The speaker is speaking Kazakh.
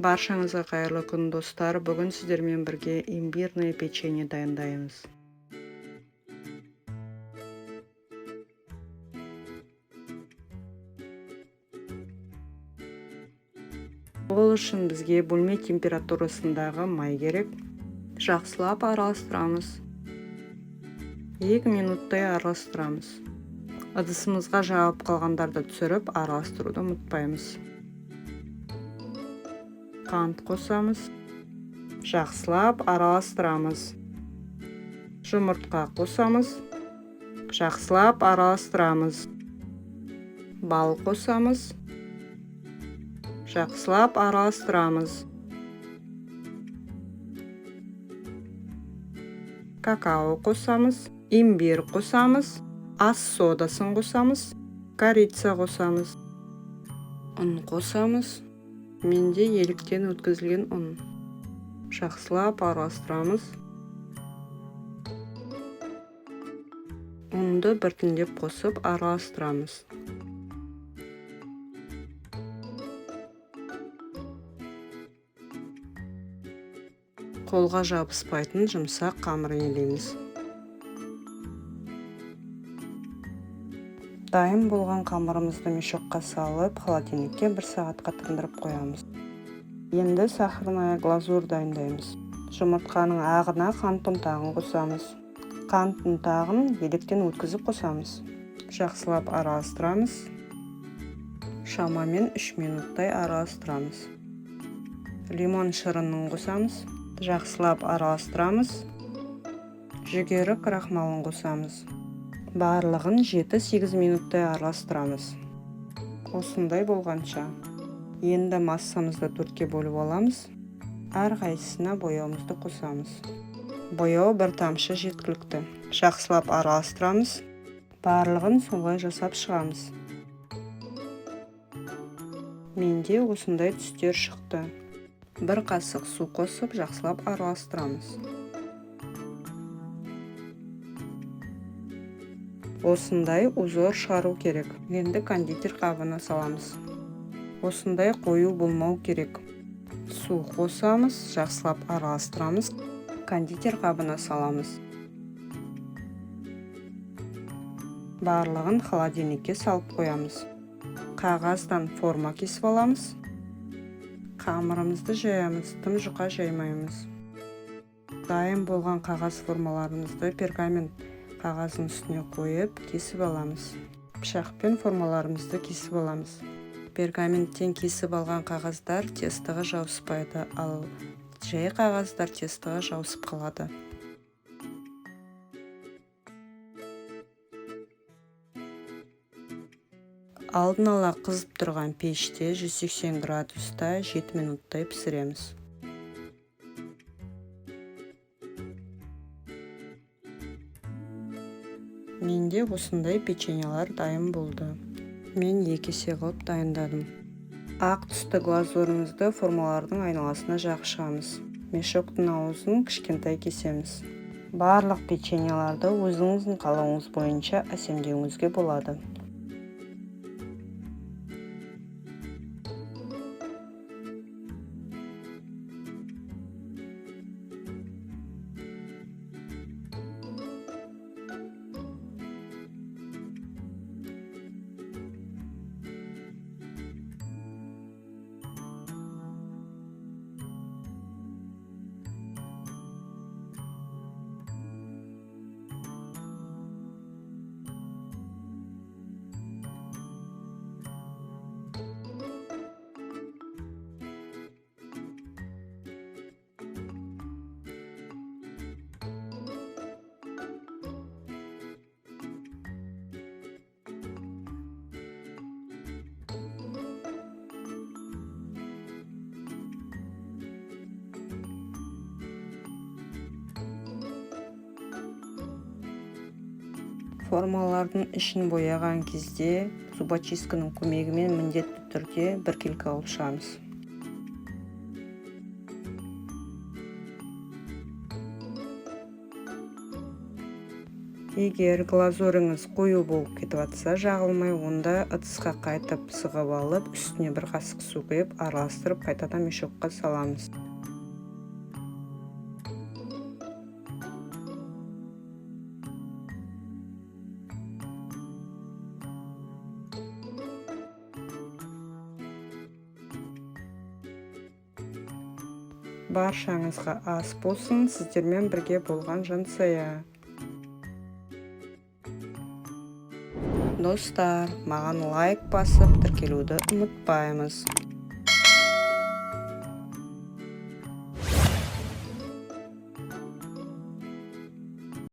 Баршаңызға қайырлы күн достар. Бүгін сіздермен бірге имбирное печенье дайындаймыз. Ол үшін бізге бөлме температурасындағы май керек. Жақсылап араластырамыз. 2 минуттай араластырамыз. Ыдысымызға жағып қалғандарды түсіріп араластыруды ұмытпаймыз. Қант қосамыз. Жақсылап араластырамыз. Жұмыртқа қосамыз. Жақсылап араластырамыз. Бал қосамыз. Жақсылап араластырамыз. Какао қосамыз. Имбир қосамыз. Ас содасын қосамыз. Корица қосамыз. Ұн қосамыз. Менде еліктен өткізілген ұн. Жақсылап араластырамыз. Ұнды біртіндеп қосып араластырамыз. Қолға жабыспайтын жұмсақ қамыр елейміз. Дайын болған қамырымызды мешокқа салып, холодильникке 1 сағатқа тындырып қоямыз. Енді сахарная глазурь дайындаймыз. Жұмыртқаның ағына қант ұнтағын қосамыз. Қант ұнтағын електен өткізіп қосамыз. Жақсылап араластырамыз. Шамамен 3 минуттай араластырамыз. Лимон шырынын қосамыз. Жақсылап араластырамыз. Жүгері крахмалын қосамыз. Барлығын 7-8 минуттай араластырамыз. Осындай болғанша. Енді массамызды 4-ке бөліп аламыз. Әр қайсысына бояуымызды қосамыз. Бояу 1 тамшы жеткілікті. Жақсылап араластырамыз. Барлығын солай жасап шығамыз. Менде осындай түстер шықты. 1 қасық су қосып, жақсылап араластырамыз. Осындай узор шығару керек. Енді кондитер қабына саламыз. Осындай қою болмау керек. Су қосамыз, жақсылап араластырамыз. Кондитер қабына саламыз. Барлығын холодильникке салып қоямыз. Қағаздан форма кесіп аламыз. Қамырымызды жаямыз, тым жұқа жаймаймыз. Дайын болған қағаз формаларымызды пергамент қағаздың үстіне қойып, кесіп аламыз. Пышақпен формаларымызды кесіп аламыз. Пергаменттен кесіп алған қағаздар тестіға жауыспайды, ал жай қағаздар тестіға жауысып қалады. Алдын ала қызып тұрған пеште 180 градуста 7 минуттай пісіреміз. Менде осындай печеньелар дайын болды. Мен 2 есе қылып дайындадым. Ақ түсті глазурымызды формалардың айналасына жағып шығамыз. Мешоктың аузын кішкентай кесеміз. Барлық печеньеларды өзіңіздің қалауыңыз бойынша әсемдеуіңізге болады. Формалардың ішін бояған кезде зубочистканың көмегімен міндетті түрде біркелкі алып шығамыз. Егер глазурыңыз қою болып кетіп жатса, жағылмай, онда ыдысқа қайтып сығып алып, үстіне бір қасық су құйып, араластырып, қайтадан мешокқа саламыз. Баршаңызға ас болсын, сіздермен бірге болған Жансая. Достар, маған лайк басып, тіркелуді ұмытпаймыз.